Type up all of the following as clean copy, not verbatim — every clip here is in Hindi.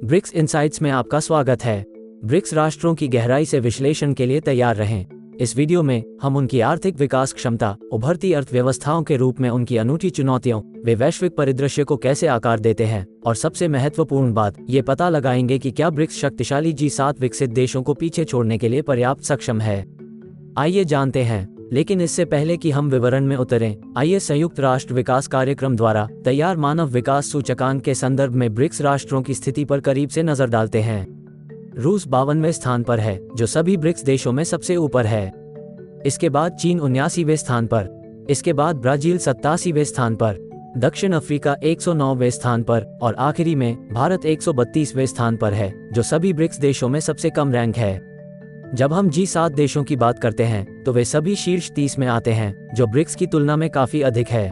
ब्रिक्स इनसाइट्स में आपका स्वागत है। ब्रिक्स राष्ट्रों की गहराई से विश्लेषण के लिए तैयार रहें। इस वीडियो में हम उनकी आर्थिक विकास क्षमता, उभरती अर्थव्यवस्थाओं के रूप में उनकी अनूठी चुनौतियों, वे वैश्विक परिदृश्य को कैसे आकार देते हैं और सबसे महत्वपूर्ण बात ये पता लगाएंगे कि क्या ब्रिक्स शक्तिशाली G7 विकसित देशों को पीछे छोड़ने के लिए पर्याप्त सक्षम है। आइए जानते हैं। लेकिन इससे पहले कि हम विवरण में उतरें, आइए संयुक्त राष्ट्र विकास कार्यक्रम द्वारा तैयार मानव विकास सूचकांक के संदर्भ में ब्रिक्स राष्ट्रों की स्थिति पर करीब से नजर डालते हैं। रूस 52वें स्थान पर है, जो सभी ब्रिक्स देशों में सबसे ऊपर है। इसके बाद चीन 79वें स्थान पर, इसके बाद ब्राजील 87वें स्थान पर, दक्षिण अफ्रीका 109वें स्थान पर और आखिरी में भारत 132वें स्थान पर है, जो सभी ब्रिक्स देशों में सबसे कम रैंक है। जब हम G7 देशों की बात करते हैं तो वे सभी शीर्ष 30 में आते हैं, जो ब्रिक्स की तुलना में काफी अधिक है।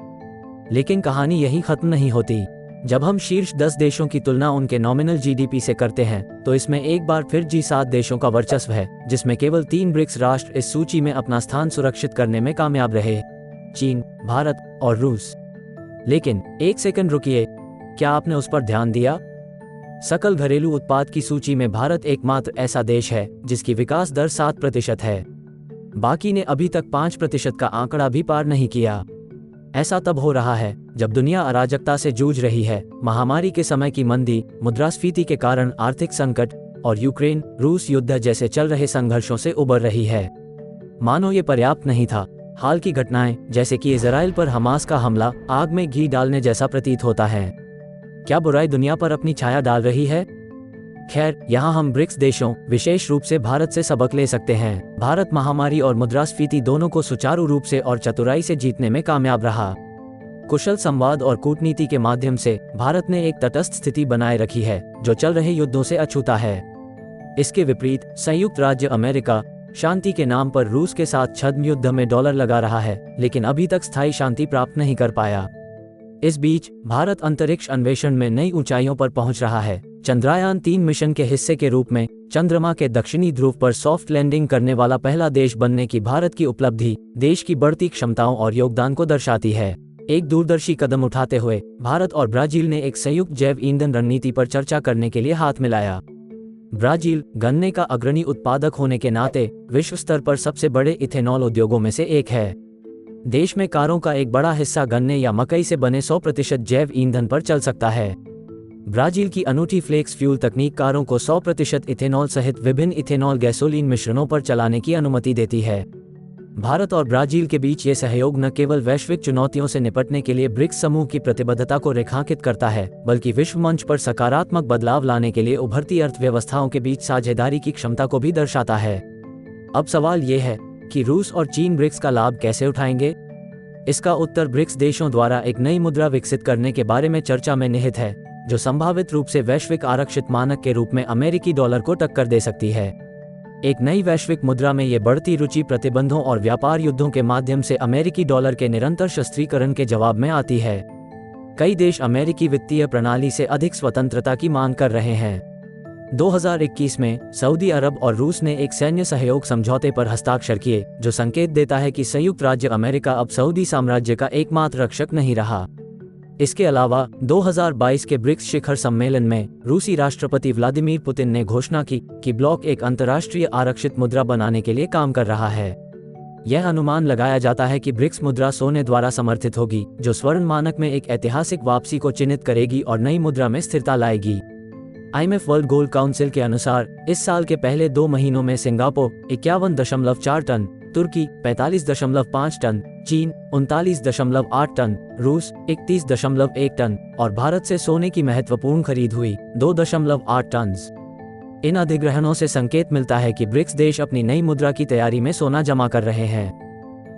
लेकिन कहानी यहीं खत्म नहीं होती। जब हम शीर्ष 10 देशों की तुलना उनके नॉमिनल GDP से करते हैं तो इसमें एक बार फिर G7 देशों का वर्चस्व है, जिसमें केवल 3 ब्रिक्स राष्ट्र इस सूची में अपना स्थान सुरक्षित करने में कामयाब रहे, चीन, भारत और रूस। लेकिन एक सेकंड रुकिए, क्या आपने उस पर ध्यान दिया? सकल घरेलू उत्पाद की सूची में भारत एकमात्र ऐसा देश है जिसकी विकास दर 7% है। बाकी ने अभी तक 5% का आंकड़ा भी पार नहीं किया। ऐसा तब हो रहा है जब दुनिया अराजकता से जूझ रही है, महामारी के समय की मंदी, मुद्रास्फीति के कारण आर्थिक संकट और यूक्रेन रूस युद्ध जैसे चल रहे संघर्षों से उबर रही है। मानो ये पर्याप्त नहीं था, हाल की घटनाएं जैसे कि इजराइल पर हमास का हमला आग में घी डालने जैसा प्रतीत होता है। क्या बुराई दुनिया पर अपनी छाया डाल रही है? खैर, यहाँ हम ब्रिक्स देशों, विशेष रूप से भारत से सबक ले सकते हैं। भारत महामारी और मुद्रास्फीति दोनों को सुचारू रूप से और चतुराई से जीतने में कामयाब रहा। कुशल संवाद और कूटनीति के माध्यम से भारत ने एक तटस्थ स्थिति बनाए रखी है जो चल रहे युद्धों से अछूता है। इसके विपरीत संयुक्त राज्य अमेरिका शांति के नाम पर रूस के साथ छद्म युद्ध में डॉलर लगा रहा है, लेकिन अभी तक स्थायी शांति प्राप्त नहीं कर पाया। इस बीच भारत अंतरिक्ष अन्वेषण में नई ऊंचाइयों पर पहुंच रहा है। चंद्रयान-3 मिशन के हिस्से के रूप में चंद्रमा के दक्षिणी ध्रुव पर सॉफ्ट लैंडिंग करने वाला पहला देश बनने की भारत की उपलब्धि देश की बढ़ती क्षमताओं और योगदान को दर्शाती है। एक दूरदर्शी कदम उठाते हुए भारत और ब्राजील ने एक संयुक्त जैव ईंधन रणनीति पर चर्चा करने के लिए हाथ मिलाया। ब्राजील गन्ने का अग्रणी उत्पादक होने के नाते विश्व स्तर पर सबसे बड़े इथेनॉल उद्योगों में से एक है। देश में कारों का एक बड़ा हिस्सा गन्ने या मकई से बने 100% जैव ईंधन पर चल सकता है। ब्राजील की अनूठी फ्लेक्स फ्यूल तकनीक कारों को 100% इथेनॉल सहित विभिन्न इथेनॉल गैसोलीन मिश्रणों पर चलाने की अनुमति देती है। भारत और ब्राजील के बीच ये सहयोग न केवल वैश्विक चुनौतियों से निपटने के लिए ब्रिक्स समूह की प्रतिबद्धता को रेखांकित करता है, बल्कि विश्व मंच पर सकारात्मक बदलाव लाने के लिए उभरती अर्थव्यवस्थाओं के बीच साझेदारी की क्षमता को भी दर्शाता है। अब सवाल ये है कि रूस और चीन ब्रिक्स का लाभ कैसे उठाएंगे? इसका उत्तर ब्रिक्स देशों द्वारा एक नई मुद्रा विकसित करने के बारे में चर्चा में निहित है, जो संभावित रूप से वैश्विक आरक्षित मानक के रूप में अमेरिकी डॉलर को टक्कर दे सकती है। एक नई वैश्विक मुद्रा में ये बढ़ती रुचि प्रतिबंधों और व्यापार युद्धों के माध्यम से अमेरिकी डॉलर के निरंतर शस्त्रीकरण के जवाब में आती है। कई देश अमेरिकी वित्तीय प्रणाली से अधिक स्वतंत्रता की मांग कर रहे हैं। 2021 में सऊदी अरब और रूस ने एक सैन्य सहयोग समझौते पर हस्ताक्षर किए, जो संकेत देता है कि संयुक्त राज्य अमेरिका अब सऊदी साम्राज्य का एकमात्र रक्षक नहीं रहा। इसके अलावा 2022 के ब्रिक्स शिखर सम्मेलन में रूसी राष्ट्रपति व्लादिमीर पुतिन ने घोषणा की कि ब्लॉक एक अंतर्राष्ट्रीय आरक्षित मुद्रा बनाने के लिए काम कर रहा है। यह अनुमान लगाया जाता है कि ब्रिक्स मुद्रा सोने द्वारा समर्थित होगी, जो स्वर्ण मानक में एक ऐतिहासिक वापसी को चिन्हित करेगी और नई मुद्रा में स्थिरता लाएगी। IMF वर्ल्ड गोल्ड काउंसिल के अनुसार इस साल के पहले 2 महीनों में सिंगापुर 51.4 टन, तुर्की 45.5 टन, चीन 39.8 टन, रूस 31.1 टन और भारत से सोने की महत्वपूर्ण खरीद हुई 2.8 टन। इन अधिग्रहणों से संकेत मिलता है कि ब्रिक्स देश अपनी नई मुद्रा की तैयारी में सोना जमा कर रहे हैं।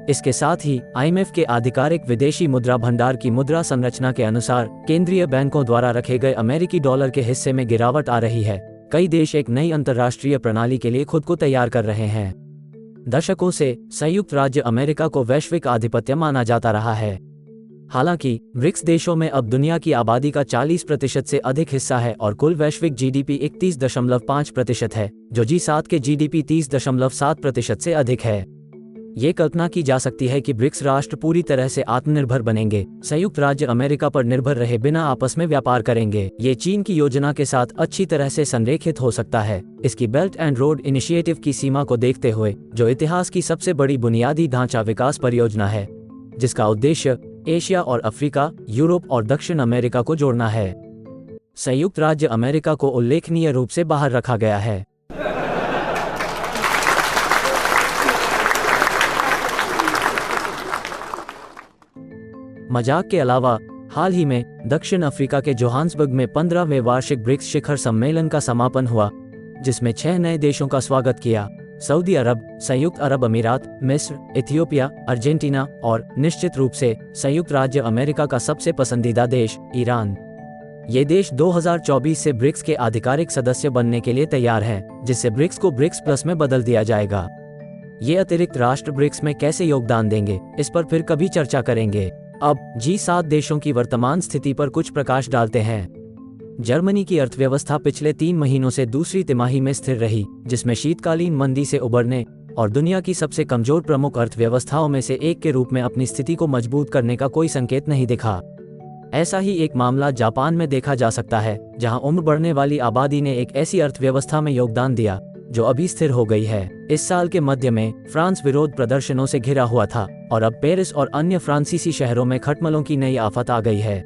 इसके साथ ही IMF के आधिकारिक विदेशी मुद्रा भंडार की मुद्रा संरचना के अनुसार केंद्रीय बैंकों द्वारा रखे गए अमेरिकी डॉलर के हिस्से में गिरावट आ रही है। कई देश एक नई अंतर्राष्ट्रीय प्रणाली के लिए खुद को तैयार कर रहे हैं। दशकों से संयुक्त राज्य अमेरिका को वैश्विक आधिपत्य माना जाता रहा है। हालांकि ब्रिक्स देशों में अब दुनिया की आबादी का 40% से अधिक हिस्सा है और कुल वैश्विक GDP 31.5% है, जो G7 के GDP 30.7% से अधिक है। ये कल्पना की जा सकती है कि ब्रिक्स राष्ट्र पूरी तरह से आत्मनिर्भर बनेंगे, संयुक्त राज्य अमेरिका पर निर्भर रहे बिना आपस में व्यापार करेंगे। ये चीन की योजना के साथ अच्छी तरह से संरेखित हो सकता है। इसकी बेल्ट एंड रोड इनिशिएटिव की सीमा को देखते हुए, जो इतिहास की सबसे बड़ी बुनियादी ढांचा विकास परियोजना है, जिसका उद्देश्य एशिया और अफ्रीका, यूरोप और दक्षिण अमेरिका को जोड़ना है। संयुक्त राज्य अमेरिका को उल्लेखनीय रूप से बाहर रखा गया है। मजाक के अलावा हाल ही में दक्षिण अफ्रीका के जोहान्सबर्ग में 15वें वार्षिक ब्रिक्स शिखर सम्मेलन का समापन हुआ, जिसमें 6 नए देशों का स्वागत किया। सऊदी अरब, संयुक्त अरब अमीरात, मिस्र, इथियोपिया, अर्जेंटीना और निश्चित रूप से संयुक्त राज्य अमेरिका का सबसे पसंदीदा देश ईरान। ये देश 2024 से ब्रिक्स के आधिकारिक सदस्य बनने के लिए तैयार हैं, जिससे ब्रिक्स को ब्रिक्स प्लस में बदल दिया जाएगा। ये अतिरिक्त राष्ट्र ब्रिक्स में कैसे योगदान देंगे, इस पर फिर कभी चर्चा करेंगे। अब G7 देशों की वर्तमान स्थिति पर कुछ प्रकाश डालते हैं। जर्मनी की अर्थव्यवस्था पिछले 3 महीनों से दूसरी तिमाही में स्थिर रही, जिसमें शीतकालीन मंदी से उबरने और दुनिया की सबसे कमजोर प्रमुख अर्थव्यवस्थाओं में से एक के रूप में अपनी स्थिति को मजबूत करने का कोई संकेत नहीं दिखा। ऐसा ही एक मामला जापान में देखा जा सकता है, जहां उम्र बढ़ने वाली आबादी ने एक ऐसी अर्थव्यवस्था में योगदान दिया जो अभी स्थिर हो गई है। इस साल के मध्य में फ्रांस विरोध प्रदर्शनों से घिरा हुआ था और अब पेरिस और अन्य फ्रांसीसी शहरों में खटमलों की नई आफत आ गई है।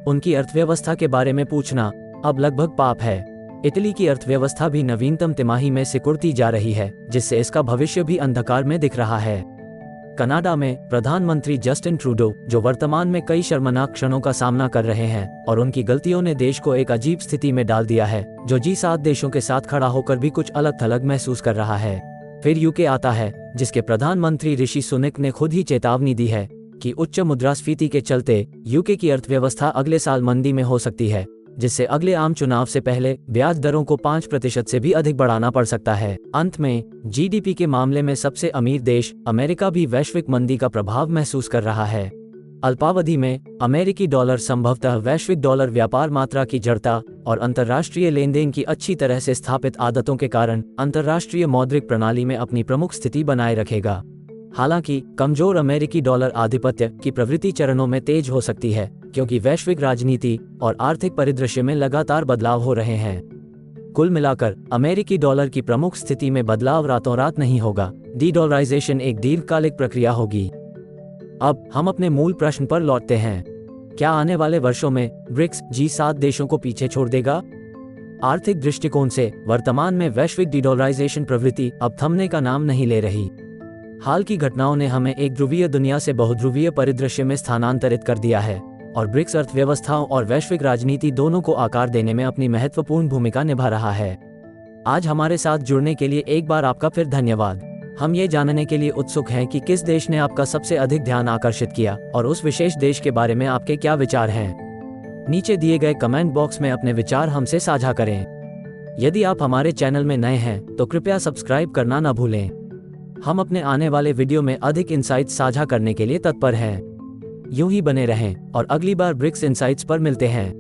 उनकी अर्थव्यवस्था के बारे में पूछना अब लगभग पाप है। इटली की अर्थव्यवस्था भी नवीनतम तिमाही में सिकुड़ती जा रही है, जिससे इसका भविष्य भी अंधकार में दिख रहा है। कनाडा में प्रधानमंत्री जस्टिन ट्रूडो, जो वर्तमान में कई शर्मनाक क्षणों का सामना कर रहे हैं और उनकी गलतियों ने देश को एक अजीब स्थिति में डाल दिया है, जो G7 देशों के साथ खड़ा होकर भी कुछ अलग थलग महसूस कर रहा है। फिर यूके आता है, जिसके प्रधानमंत्री ऋषि सुनक ने खुद ही चेतावनी दी है कि उच्च मुद्रास्फीति के चलते यूके की अर्थव्यवस्था अगले साल मंदी में हो सकती है, जिससे अगले आम चुनाव से पहले ब्याज दरों को 5% से भी अधिक बढ़ाना पड़ सकता है। अंत में जीडीपी के मामले में सबसे अमीर देश अमेरिका भी वैश्विक मंदी का प्रभाव महसूस कर रहा है। अल्पावधि में अमेरिकी डॉलर संभवतः वैश्विक डॉलर व्यापार मात्रा की जड़ता और अंतर्राष्ट्रीय लेनदेन की अच्छी तरह से स्थापित आदतों के कारण अंतर्राष्ट्रीय मौद्रिक प्रणाली में अपनी प्रमुख स्थिति बनाए रखेगा। हालांकि कमजोर अमेरिकी डॉलर आधिपत्य की प्रवृत्ति चरणों में तेज हो सकती है, क्योंकि वैश्विक राजनीति और आर्थिक परिदृश्य में लगातार बदलाव हो रहे हैं। कुल मिलाकर अमेरिकी डॉलर की प्रमुख स्थिति में बदलाव रातों रात नहीं होगा। डी-डॉलराइजेशन एक दीर्घकालिक प्रक्रिया होगी। अब हम अपने मूल प्रश्न पर लौटते हैं। क्या आने वाले वर्षों में ब्रिक्स G7 देशों को पीछे छोड़ देगा? आर्थिक दृष्टिकोण से वर्तमान में वैश्विक डी-डॉलराइजेशन प्रवृत्ति अब थमने का नाम नहीं ले रही। हाल की घटनाओं ने हमें एक ध्रुवीय दुनिया से बहुध्रुवीय परिदृश्य में स्थानांतरित कर दिया है और ब्रिक्स अर्थव्यवस्थाओं और वैश्विक राजनीति दोनों को आकार देने में अपनी महत्वपूर्ण भूमिका निभा रहा है। आज हमारे साथ जुड़ने के लिए एक बार आपका फिर धन्यवाद। हम ये जानने के लिए उत्सुक हैं कि किस देश ने आपका सबसे अधिक ध्यान आकर्षित किया और उस विशेष देश के बारे में आपके क्या विचार हैं। नीचे दिए गए कमेंट बॉक्स में अपने विचार हमसे साझा करें। यदि आप हमारे चैनल में नए हैं तो कृपया सब्सक्राइब करना न भूलें। हम अपने आने वाले वीडियो में अधिक इंसाइट्स साझा करने के लिए तत्पर हैं। यूं ही बने रहें और अगली बार ब्रिक्स इंसाइट्स पर मिलते हैं।